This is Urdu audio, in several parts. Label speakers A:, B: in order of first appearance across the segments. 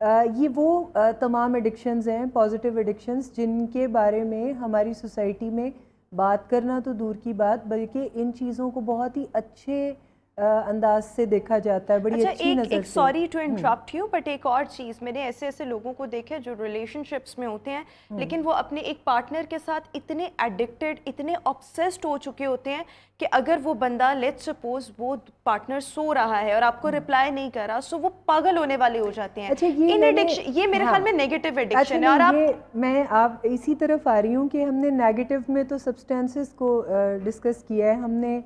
A: یہ وہ تمام ایڈکشنز ہیں، پازیٹیو ایڈکشنز، جن کے بارے میں ہماری سوسائٹی میں بات کرنا تو دور کی بات، بلکہ ان چیزوں کو بہت ہی اچھے انداز سے دیکھا جاتا ہے، بڑی اچھی نظر سے.
B: Sorry to interrupt you, but ایک اور چیز، میں نے ایسے ایسے لوگوں کو دیکھا جو ریلیشن شپس میں ہوتے ہیں لیکن وہ اپنے ایک پارٹنر کے ساتھ اتنے ایڈکٹڈ، اتنے آبسیسڈ ہو چکے ہوتے ہیں کہ اگر وہ بندہ لیٹ سپوز وہ پارٹنر سو رہا ہے اور آپ کو رپلائی نہیں کر رہا، سو وہ پاگل ہونے والے ہو جاتے ہیں. یہ میرے خیال میں نیگیٹو ایڈکشن ہے. اور
A: آپ اسی طرف آ رہی ہوں کہ ہم نے نیگیٹو میں تو سبسٹینسز کو ڈسکس کیا ہے، ہم نے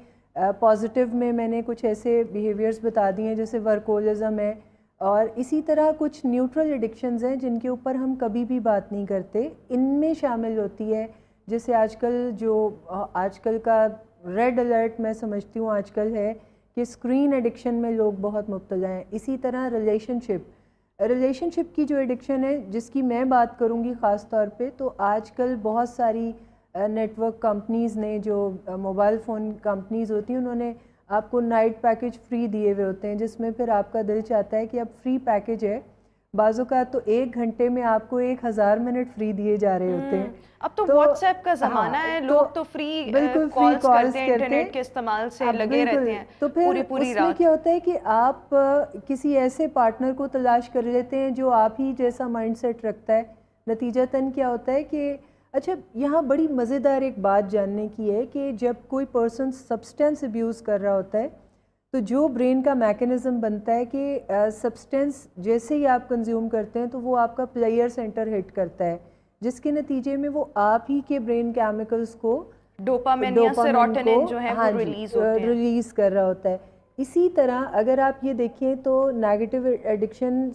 A: پازیٹیو میں نے کچھ ایسے بیہیویئرز بتا دیے ہیں جیسے ورکولزم ہے، اور اسی طرح کچھ نیوٹرل ایڈکشنز ہیں جن کے اوپر ہم کبھی بھی بات نہیں کرتے. ان میں شامل ہوتی ہے جیسے آج کل کا ریڈ الرٹ میں سمجھتی ہوں آج کل ہے کہ اسکرین ایڈکشن میں لوگ بہت مبتلا ہیں. اسی طرح ریلیشن شپ کی جو ایڈکشن ہے جس کی میں بات کروں گی خاص طور پہ، تو آج کل بہت ساری نیٹ ورک کمپنیز نے، جو موبائل فون کمپنیز ہوتی ہیں، انہوں نے آپ کو نائٹ پیکج فری دیے ہوئے ہوتے ہیں، جس میں پھر آپ کا دل چاہتا ہے کہ اب فری پیکج ہے، بعض اوقات تو 1 گھنٹے میں آپ کو 1000 منٹ فری دیے جا رہے ہوتے ہیں.
B: اب تو واٹس ایپ کا زمانہ ہے، لوگ تو فری کالز کرتے ہیں، انٹرنیٹ کے استعمال سے لگے رہتے ہیں
A: تو پھر
B: پوری
A: اس میں کیا ہوتا ہے کہ آپ کسی ایسے پارٹنر کو تلاش کر لیتے ہیں جو آپ ہی جیسا مائنڈ سیٹ رکھتا ہے. نتیجتاً کیا ہوتا ہے کہ اچھا، یہاں بڑی مزیدار ایک بات جاننے کی ہے کہ جب کوئی پرسن سبسٹینس ابیوز کر رہا ہوتا ہے تو جو برین کا میکنزم بنتا ہے کہ سبسٹینس جیسے ہی آپ کنزیوم کرتے ہیں تو وہ آپ کا پلیئر سینٹر ہٹ کرتا ہے، جس کے نتیجے میں وہ آپ ہی کے برین کیمیکلز کو
B: ڈوپامین یا سیروٹونین جو ہے وہ ریلیز ہوتے ہیں،
A: ریلیز کر رہا ہوتا ہے. اسی طرح اگر آپ یہ دیکھیں تو نیگیٹو ایڈکشن،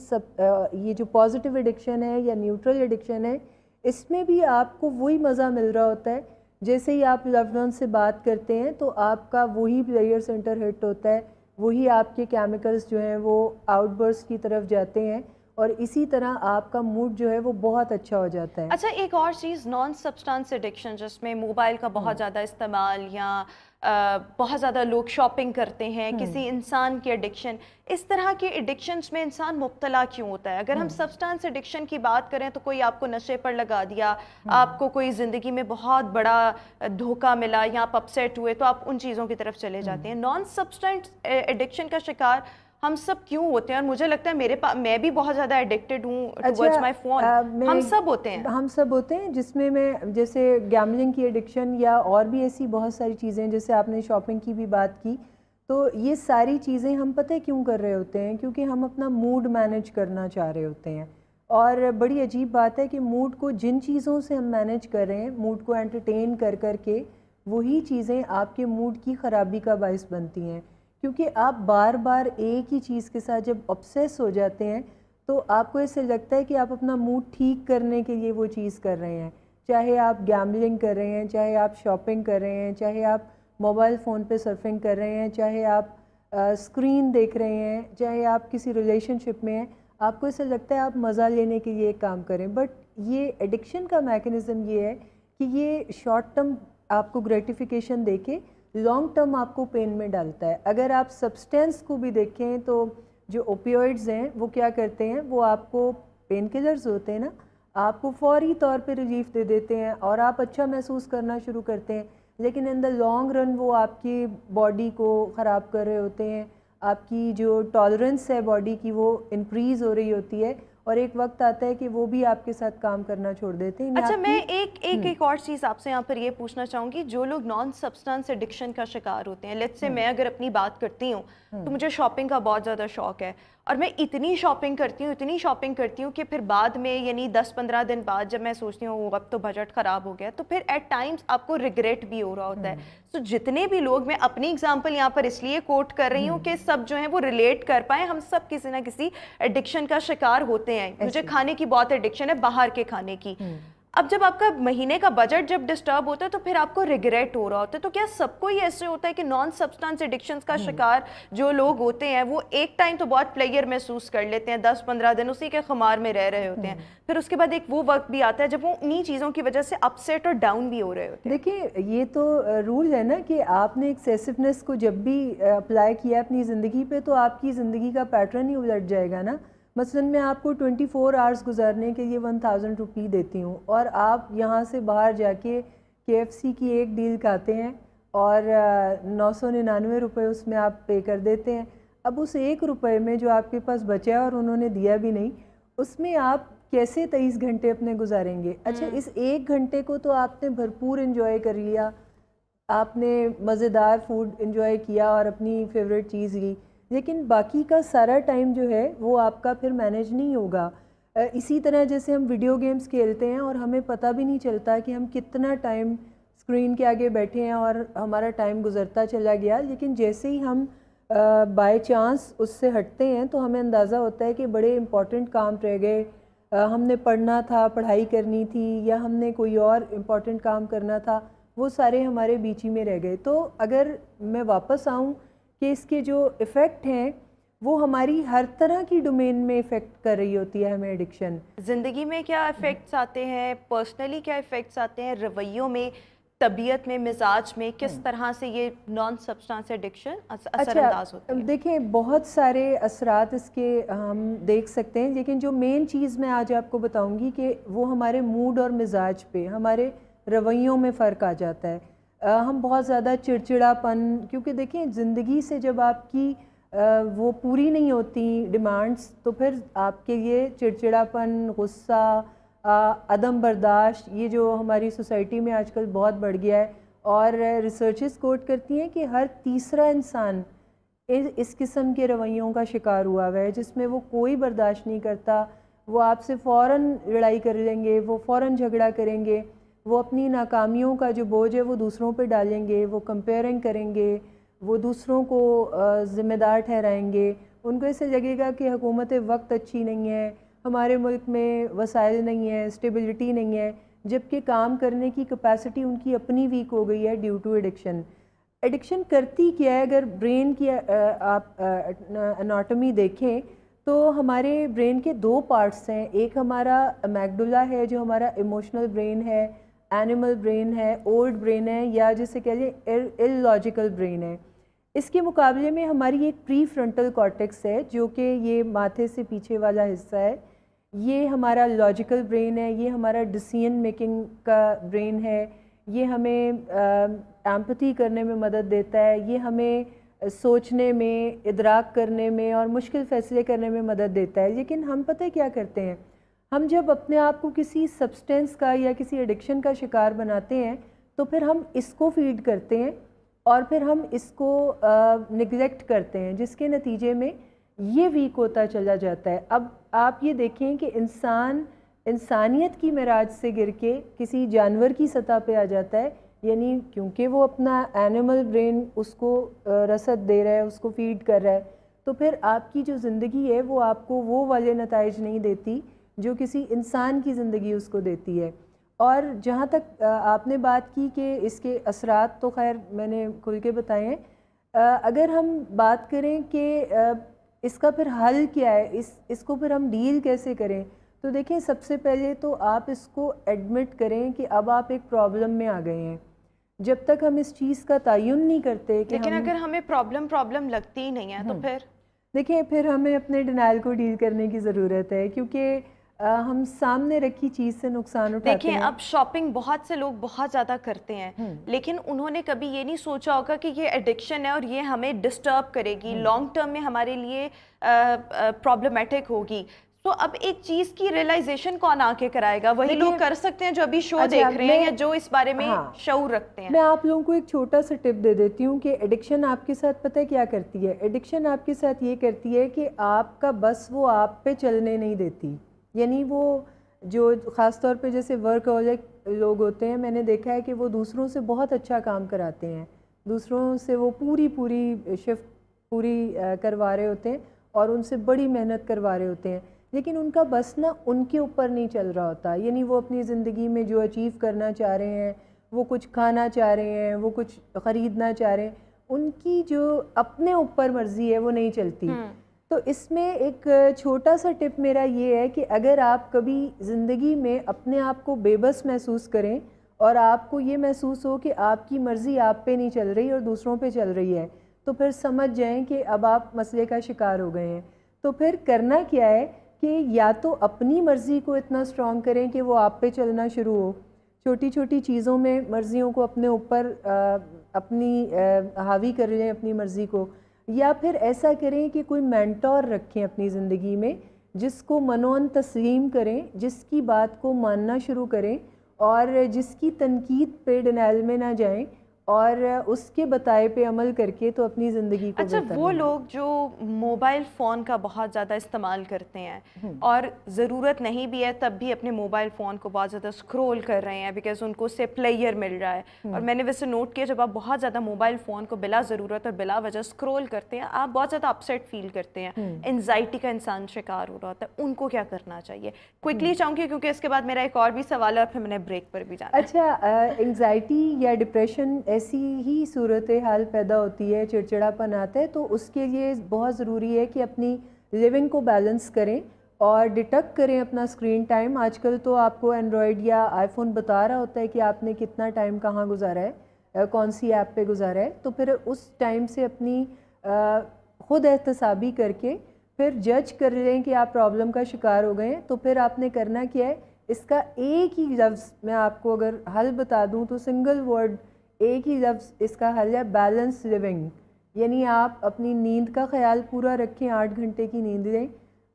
A: یہ جو پازیٹیو ایڈکشن ہے یا نیوٹرل ایڈکشن ہے، اس میں بھی آپ کو وہی مزہ مل رہا ہوتا ہے. جیسے ہی آپ لوڈ ون سے بات کرتے ہیں تو آپ کا وہی پلیئر سینٹر ہٹ ہوتا ہے، وہی آپ کے کیمیکلز جو ہیں وہ آؤٹ برسٹ کی طرف جاتے ہیں، اور اسی طرح آپ کا موڈ جو ہے وہ بہت اچھا ہو جاتا ہے.
B: اچھا، ایک اور چیز نان سبسٹانس ایڈکشن، جس میں موبائل کا بہت زیادہ استعمال یا بہت زیادہ لوگ شاپنگ کرتے ہیں، کسی انسان کی ایڈکشن، اس طرح کے ایڈکشنز میں انسان مبتلا کیوں ہوتا ہے؟ اگر ہم سبسٹانس ایڈکشن کی بات کریں تو کوئی آپ کو نشے پر لگا دیا، آپ کو کوئی زندگی میں بہت بڑا دھوکہ ملا یا آپ اپسیٹ ہوئے تو آپ ان چیزوں کی طرف چلے جاتے ہیں. نان سبسٹانس ایڈکشن کا شکار ہم سب کیوں ہوتے ہیں؟ اور مجھے لگتا ہے میں بھی بہت زیادہ ایڈکٹڈ ہوں ٹورڈز مائی فون. ہم سب
A: ہوتے ہیں جس میں جیسے گیملنگ کی ایڈکشن یا اور بھی ایسی بہت ساری چیزیں، جیسے آپ نے شاپنگ کی بھی بات کی، تو یہ ساری چیزیں ہم پتہ کیوں کر رہے ہوتے ہیں؟ کیونکہ ہم اپنا موڈ مینیج کرنا چاہ رہے ہوتے ہیں. اور بڑی عجیب بات ہے کہ موڈ کو جن چیزوں سے ہم مینیج کر رہے ہیں، موڈ کو انٹرٹین کر کے، وہی چیزیں آپ کے موڈ کی خرابی کا باعث بنتی ہیں. کیونکہ آپ بار بار ایک ہی چیز کے ساتھ جب obsess ہو جاتے ہیں تو آپ کو ایسے لگتا ہے کہ آپ اپنا موڈ ٹھیک کرنے کے لیے وہ چیز کر رہے ہیں، چاہے آپ گیمبلنگ کر رہے ہیں، چاہے آپ شاپنگ کر رہے ہیں، چاہے آپ موبائل فون پہ سرفنگ کر رہے ہیں، چاہے آپ اسکرین دیکھ رہے ہیں، چاہے آپ کسی ریلیشن شپ میں ہیں. آپ کو ایسا لگتا ہے آپ مزہ لینے کے لیے ایک کام کریں. بٹ یہ ایڈکشن کا میکنزم یہ ہے کہ یہ شارٹ ٹرم آپ کو گریٹیفیکیشن دے کے لانگ ٹرم آپ کو پین میں ڈالتا ہے. اگر آپ سبسٹینس کو بھی دیکھیں تو جو اوپیوئڈز ہیں وہ کیا کرتے ہیں، وہ آپ کو پین کلرز ہوتے ہیں نا، آپ کو فوری طور پہ ریلیف دے دیتے ہیں اور آپ اچھا محسوس کرنا شروع کرتے ہیں، لیکن ان دا لانگ رن وہ آپ کی باڈی کو خراب کر رہے ہوتے ہیں. آپ کی جو ٹالرنس ہے باڈی کی وہ انکریز ہو رہی ہوتی ہے، اور ایک وقت آتا ہے کہ وہ بھی آپ کے ساتھ کام کرنا چھوڑ دیتے ہیں.
B: اچھا، میں ایک اور چیز آپ سے یہاں پر یہ پوچھنا چاہوں گی. جو لوگ نان سبسٹانس ایڈکشن کا شکار ہوتے ہیں، لیٹس سے میں اگر اپنی بات کرتی ہوں تو مجھے شاپنگ کا بہت زیادہ شوق ہے، اور میں اتنی شاپنگ کرتی ہوں کہ پھر بعد میں یعنی 10-15 دن بعد جب میں سوچتی ہوں اب تو بجٹ خراب ہو گیا، تو پھر ایٹ ٹائمز آپ کو ریگریٹ بھی ہو رہا ہوتا ہے. سو جتنے بھی لوگ، میں اپنی اگزامپل یہاں پر اس لیے کوٹ کر رہی ہوں کہ سب جو ہیں وہ ریلیٹ کر پائیں، ہم سب کسی نہ کسی ایڈکشن کا شکار ہوتے ہیں. مجھے کھانے کی بہت ایڈکشن ہے، باہر کے کھانے کی. اب جب آپ کا مہینے کا بجٹ جب ڈسٹرب ہوتا ہے تو پھر آپ کو ریگریٹ ہو رہا ہوتا ہے. تو کیا سب کو ہی ایسے ہوتا ہے کہ نان سبسٹانس ایڈکشنز کا شکار جو لوگ ہوتے ہیں وہ ایک ٹائم تو بہت پلیئر محسوس کر لیتے ہیں، 10-15 دن اسی کے خمار میں رہ رہے ہوتے ہیں، پھر اس کے بعد ایک وہ وقت بھی آتا ہے جب وہ انہی چیزوں کی وجہ سے اپسیٹ اور ڈاؤن بھی ہو رہے ہوتے ہیں؟
A: دیکھیں، یہ تو رول ہے نا کہ آپ نے ایکسیسونیس کو جب بھی اپلائی کیا اپنی زندگی پہ تو آپ کی زندگی کا پیٹرن ہی الٹ جائے گا نا. مثلاً میں آپ کو 24 آورس گزارنے کے لیے 1000 روپی دیتی ہوں اور آپ یہاں سے باہر جا کے KFC کی ایک ڈیل کھاتے ہیں اور 999 روپے اس میں آپ پے کر دیتے ہیں. اب اس 1 روپے میں جو آپ کے پاس بچا ہے اور انہوں نے دیا بھی نہیں, اس میں آپ کیسے 23 گھنٹے اپنے گزاریں گے؟ اچھا اس 1 گھنٹے کو تو آپ نے بھرپور انجوائے کر لیا, آپ نے مزیدار فوڈ انجوائے کیا اور اپنی فیوریٹ چیز لی, لیکن باقی کا سارا ٹائم جو ہے وہ آپ کا پھر مینیج نہیں ہوگا. اسی طرح جیسے ہم ویڈیو گیمز کھیلتے ہیں اور ہمیں پتہ بھی نہیں چلتا کہ ہم کتنا ٹائم اسکرین کے آگے بیٹھے ہیں اور ہمارا ٹائم گزرتا چلا گیا, لیکن جیسے ہی ہم بائی چانس اس سے ہٹتے ہیں تو ہمیں اندازہ ہوتا ہے کہ بڑے امپورٹنٹ کام رہ گئے, ہم نے پڑھنا تھا, پڑھائی کرنی تھی, یا ہم نے کوئی اور امپورٹنٹ کام کرنا تھا, وہ سارے ہمارے بیچ ہی میں رہ گئے. تو اگر میں واپس آؤں کہ اس کے جو ایفیکٹ ہیں وہ ہماری ہر طرح کی ڈومین میں ایفیکٹ کر رہی ہوتی ہے ہمیں ایڈکشن.
B: زندگی میں کیا ایفیکٹس آتے ہیں, پرسنلی کیا ایفیکٹس آتے ہیں, رویوں میں, طبیعت میں, مزاج میں, کس طرح سے یہ نان سبسٹانس ایڈکشن اثر انداز ہوتی ہے؟
A: دیکھیں بہت سارے اثرات اس کے ہم دیکھ سکتے ہیں, لیکن جو مین چیز میں آج آپ کو بتاؤں گی کہ وہ ہمارے موڈ اور مزاج پہ, ہمارے رویوں میں فرق آ جاتا ہے. ہم بہت زیادہ چڑچڑاپن, کیونکہ دیکھیں زندگی سے جب آپ کی وہ پوری نہیں ہوتی ڈیمانڈس, تو پھر آپ کے لیے چڑچڑاپن, غصہ, عدم برداشت, یہ جو ہماری سوسائٹی میں آج کل بہت بڑھ گیا ہے. اور ریسرچز کوٹ کرتی ہیں کہ ہر تیسرا انسان اس قسم کے رویوں کا شکار ہوا ہے, جس میں وہ کوئی برداشت نہیں کرتا, وہ آپ سے فوراً لڑائی کر لیں گے, وہ فوراً جھگڑا کریں گے, وہ اپنی ناکامیوں کا جو بوجھ ہے وہ دوسروں پہ ڈالیں گے, وہ کمپیئرنگ کریں گے, وہ دوسروں کو ذمہ دار ٹھہرائیں گے. ان کو ایسے لگے گا کہ حکومت وقت اچھی نہیں ہے, ہمارے ملک میں وسائل نہیں ہیں, اسٹیبلٹی نہیں ہے, جبکہ کام کرنے کی کیپیسٹی ان کی اپنی ویک ہو گئی ہے ڈیو ٹو ایڈکشن. ایڈکشن کرتی کیا ہے؟ اگر برین کی آپ اناٹمی دیکھیں تو ہمارے برین کے 2 پارٹس ہیں. ایک ہمارا امیگڈولا ہے جو ہمارا ایموشنل برین ہے, اینیمل برین ہے, اولڈ برین ہے, یا جسے کہتے ہیں اللاجیکل برین ہے. اس کے مقابلے میں ہماری ایک پری فرنٹل کارٹیکس ہے جو کہ یہ ماتھے سے پیچھے والا حصہ ہے, یہ ہمارا لاجیکل برین ہے, یہ ہمارا ڈیسیژن میکنگ کا برین ہے, یہ ہمیں ایمپتھی کرنے میں مدد دیتا ہے, یہ ہمیں سوچنے میں, ادراک کرنے میں اور مشکل فیصلے کرنے میں مدد دیتا ہے. لیکن ہم پتہ کیا کرتے ہیں, ہم جب اپنے آپ کو کسی سبسٹینس کا یا کسی ایڈکشن کا شکار بناتے ہیں تو پھر ہم اس کو فیڈ کرتے ہیں اور پھر ہم اس کو نگلیکٹ کرتے ہیں, جس کے نتیجے میں یہ ویک ہوتا چلا جاتا ہے. اب آپ یہ دیکھیں کہ انسانیت کی معراج سے گر کے کسی جانور کی سطح پہ آ جاتا ہے, یعنی کیونکہ وہ اپنا اینیمل برین اس کو رسد دے رہا ہے, اس کو فیڈ کر رہا ہے, تو پھر آپ کی جو زندگی ہے وہ آپ کو وہ والے نتائج نہیں دیتی جو کسی انسان کی زندگی اس کو دیتی ہے. اور جہاں تک آپ نے بات کی کہ اس کے اثرات, تو خیر میں نے کھل کے بتائے ہیں. اگر ہم بات کریں کہ اس کا پھر حل کیا ہے, اس کو پھر ہم ڈیل کیسے کریں, تو دیکھیں سب سے پہلے تو آپ اس کو ایڈمٹ کریں کہ اب آپ ایک پرابلم میں آ گئے ہیں. جب تک ہم اس چیز کا تعین نہیں کرتے کہ
B: لیکن اگر ہمیں پرابلم لگتی ہی نہیں ہے تو پھر
A: دیکھیں پھر ہمیں اپنے ڈینائل کو ڈیل کرنے کی ضرورت ہے, کیونکہ ہم سامنے رکھی چیز سے نقصان اٹھاتے ہیں.
B: دیکھیں اب شاپنگ بہت سے لوگ بہت زیادہ کرتے ہیں, لیکن انہوں نے کبھی یہ نہیں سوچا ہوگا کہ یہ ایڈکشن ہے اور یہ ہمیں ڈسٹرب کرے گی, لانگ ٹرم میں ہمارے لیے پرابلمٹک ہوگی. تو اب ایک چیز کی ریئلائزیشن کون آ کے کرائے گا؟ وہی لوگ کر سکتے ہیں جو ابھی شو دیکھ رہے ہیں یا جو اس بارے میں شعور رکھتے ہیں.
A: میں آپ لوگوں کو ایک چھوٹا سا ٹپ دے دیتی ہوں کہ ایڈکشن آپ کے ساتھ پتہ کیا کرتی ہے. ایڈکشن آپ کے ساتھ یہ کرتی ہے کہ آپ کا بس وہ آپ پہ چلنے نہیں دیتی. یعنی وہ جو خاص طور پہ جیسے ورکہولک لوگ ہوتے ہیں, میں نے دیکھا ہے کہ وہ دوسروں سے بہت اچھا کام کراتے ہیں, دوسروں سے وہ پوری شفٹ پوری کروا رہے ہوتے ہیں اور ان سے بڑی محنت کروا رہے ہوتے ہیں, لیکن ان کا بس نا ان کے اوپر نہیں چل رہا ہوتا. یعنی وہ اپنی زندگی میں جو اچیو کرنا چاہ رہے ہیں, وہ کچھ کھانا چاہ رہے ہیں, وہ کچھ خریدنا چاہ رہے ہیں, ان کی جو اپنے اوپر مرضی ہے وہ نہیں چلتی. تو اس میں ایک چھوٹا سا ٹپ میرا یہ ہے کہ اگر آپ کبھی زندگی میں اپنے آپ کو بے بس محسوس کریں اور آپ کو یہ محسوس ہو کہ آپ کی مرضی آپ پہ نہیں چل رہی اور دوسروں پہ چل رہی ہے, تو پھر سمجھ جائیں کہ اب آپ مسئلے کا شکار ہو گئے ہیں. تو پھر کرنا کیا ہے کہ یا تو اپنی مرضی کو اتنا اسٹرانگ کریں کہ وہ آپ پہ چلنا شروع ہو, چھوٹی چھوٹی چیزوں میں مرضیوں کو اپنے اوپر اپنی حاوی کر لیں اپنی مرضی کو, یا پھر ایسا کریں کہ کوئی مینٹور رکھیں اپنی زندگی میں جس کو منون تسلیم کریں, جس کی بات کو ماننا شروع کریں اور جس کی تنقید پہ ڈینائل میں نہ جائیں اور اس کے بتائے پہ عمل کر کے تو اپنی زندگی کو
B: اچھا وہ لوگ جو موبائل فون کا بہت زیادہ استعمال کرتے ہیں اور ضرورت نہیں بھی ہے تب بھی اپنے موبائل فون کو بہت زیادہ اسکرول کر رہے ہیں بیکاز ان کو اس سے پلیئر مل رہا ہے, اور میں نے ویسے نوٹ کیا جب آپ بہت زیادہ موبائل فون کو بلا ضرورت اور بلا وجہ اسکرول کرتے ہیں آپ بہت زیادہ اپسیٹ فیل کرتے ہیں, انزائٹی کا انسان شکار ہو رہا ہوتا ہے, ان کو کیا کرنا چاہیے؟ کوئکلی چاہوں گی کیونکہ اس کے بعد میرا ایک اور بھی سوال ہے اور پھر میں نے بریک پر بھی جانا ہے.
A: اچھا, انگزائٹی یا ڈپریشن ایسی ہی صورت حال پیدا ہوتی ہے, چڑچڑا پن آتا ہے, تو اس کے لیے بہت ضروری ہے کہ اپنی لیونگ کو بیلنس کریں اور ڈیٹیکٹ کریں اپنا اسکرین ٹائم. آج کل تو آپ کو اینڈرائڈ یا آئی فون بتا رہا ہوتا ہے کہ آپ نے کتنا ٹائم کہاں گزارا ہے, کون سی ایپ پہ گزارا ہے, تو پھر اس ٹائم سے اپنی خود احتسابی کر کے پھر جج کر لیں کہ آپ پرابلم کا شکار ہو گئے ہیں. تو پھر آپ نے کرنا کیا ہے, اس کا ایک ہی لفظ میں آپ کو اگر حل بتا دوں تو سنگل ورڈ ایک ہی لفظ اس کا حل ہے, بیلنس لیونگ. یعنی آپ اپنی نیند کا خیال پورا رکھیں, 8 گھنٹے کی نیند لیں,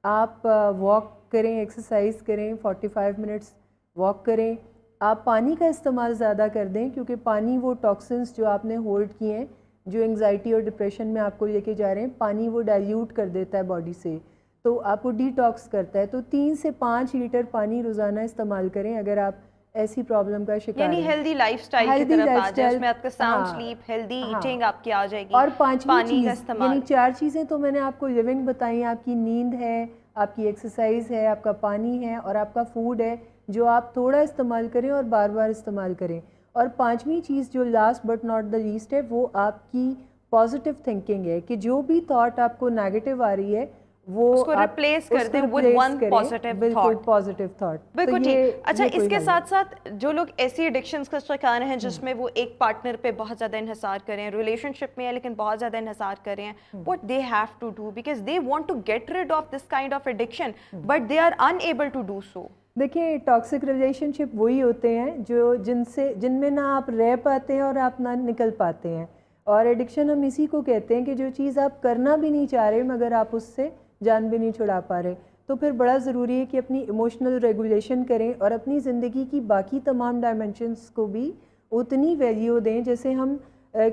A: آپ واک کریں, ایکسرسائز کریں, 45 منٹس واک کریں, آپ پانی کا استعمال زیادہ کر دیں کیونکہ پانی وہ ٹاکسنس جو آپ نے ہولڈ کیے ہیں جو انگزائٹی اور ڈپریشن میں آپ کو لے کے جا رہے ہیں, پانی وہ ڈائلیوٹ کر دیتا ہے باڈی سے, تو آپ کو ڈی ٹاکس کرتا ہے. تو 3 سے 5 لیٹر پانی روزانہ استعمال کریں اگر آپ ایسی پرابلم کا شکار
B: یعنی
A: ہیں.
B: ہیلدی لائف سٹائل کی طرف آ جائے, اس میں آپ کا ساؤنڈ سلیپ, ہیلدی ایٹنگ آپ کی آ جائے گی,
A: اور 5ویں
B: پانی کا
A: چیز
B: استعمال.
A: یعنی 4 چیزیں تو میں نے آپ کو لیونگ بتائی, آپ کی نیند ہے, آپ کی ایکسرسائز ہے, آپ کا پانی ہے اور آپ کا فوڈ ہے جو آپ تھوڑا استعمال کریں اور بار بار استعمال کریں. اور 5ویں چیز جو last but not the least ہے وہ آپ کی پازیٹیو تھنکنگ ہے کہ جو بھی تھاٹ آپ کو نیگیٹو آ رہی ہے وہ
B: اس کو ریپلیس کر دیں ود ون پازیٹیو
A: بالکل پازیٹیو تھاٹ.
B: بالکل ٹھیک. اچھا اس کے ساتھ ساتھ جو لوگ ایسی ایڈکشنز کا شکار ہیں جس میں وہ ایک پارٹنر پہ بہت زیادہ انحصار کر رہے ہیں, ریلیشن شپ میں ہے لیکن بہت زیادہ انحصار کر رہے ہیں, what they have to do because they want to get rid of this kind of addiction but they are unable to do so.
A: دیکھیں ٹاکسک ریلیشن شپ وہی ہوتے ہیں جو جن میں نہ آپ رہ پاتے ہیں اور آپ نہ نکل پاتے ہیں, اور ایڈکشن ہم اسی کو کہتے ہیں کہ جو چیز آپ کرنا بھی نہیں چاہ رہے مگر آپ اس سے جان بھی نہیں چھڑا پا رہے. تو پھر بڑا ضروری ہے کہ اپنی ایموشنل ریگولیشن کریں اور اپنی زندگی کی باقی تمام ڈائمنشنس کو بھی اتنی ویلیو دیں جیسے ہم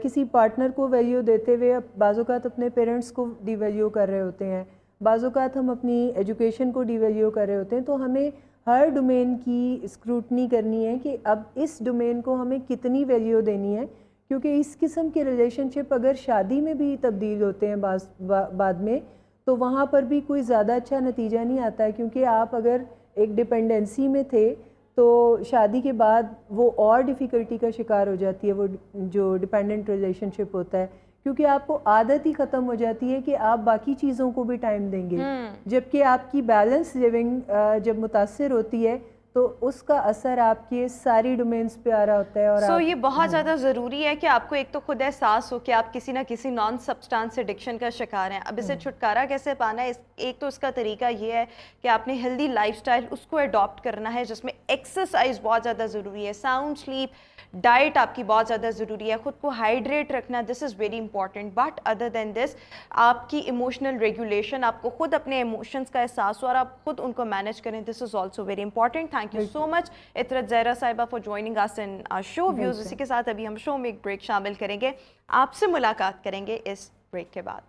A: کسی پارٹنر کو ویلیو دیتے ہوئے بعض اوقات اپنے پیرنٹس کو ڈی ویلیو کر رہے ہوتے ہیں, بعض اوقات ہم اپنی ایجوکیشن کو ڈی ویلیو کر رہے ہوتے ہیں. تو ہمیں ہر ڈومین کی اسکروٹنی کرنی ہے کہ اب اس ڈومین کو ہمیں کتنی ویلیو دینی ہے, کیونکہ اس قسم کے ریلیشن شپ اگر شادی میں بھی تبدیل ہوتے ہیں بعد میں تو وہاں پر بھی کوئی زیادہ اچھا نتیجہ نہیں آتا ہے, کیونکہ آپ اگر ایک ڈپینڈنسی میں تھے تو شادی کے بعد وہ اور ڈیفیکلٹی کا شکار ہو جاتی ہے وہ جو ڈپینڈنٹ ریلیشن شپ ہوتا ہے, کیونکہ آپ کو عادت ہی ختم ہو جاتی ہے کہ آپ باقی چیزوں کو بھی ٹائم دیں گے, جبکہ آپ کی بیلنس لیونگ جب متاثر ہوتی ہے تو اس کا اثر آپ کے ساری ڈومینز پہ آ رہا ہوتا ہے. اور
B: یہ بہت زیادہ ضروری ہے کہ آپ کو ایک تو خود احساس ہو کہ آپ کسی نہ کسی نان سبسٹانس ایڈکشن کا شکار ہیں. اب اسے چھٹکارا کیسے پانا ہے, ایک تو اس کا طریقہ یہ ہے کہ آپ نے ہیلدی لائف سٹائل اس کو اڈاپٹ کرنا ہے جس میں ایکسرسائز بہت زیادہ ضروری ہے, ساؤنڈ سلیپ, ڈائٹ آپ کی بہت زیادہ ضروری ہے, خود کو ہائیڈریٹ رکھنا, this is very important. But other than this آپ کی ایموشنل ریگولیشن, آپ کو خود اپنے ایموشنس کا احساس ہو اور آپ خود ان کو مینیج کریں, this is also very important. Thank you so much Itrat Zehra صاحبہ for joining us in our show views. اسی کے ساتھ ابھی ہم شو میں ایک بریک شامل کریں گے, آپ سے ملاقات کریں گے اس بریک کے بعد.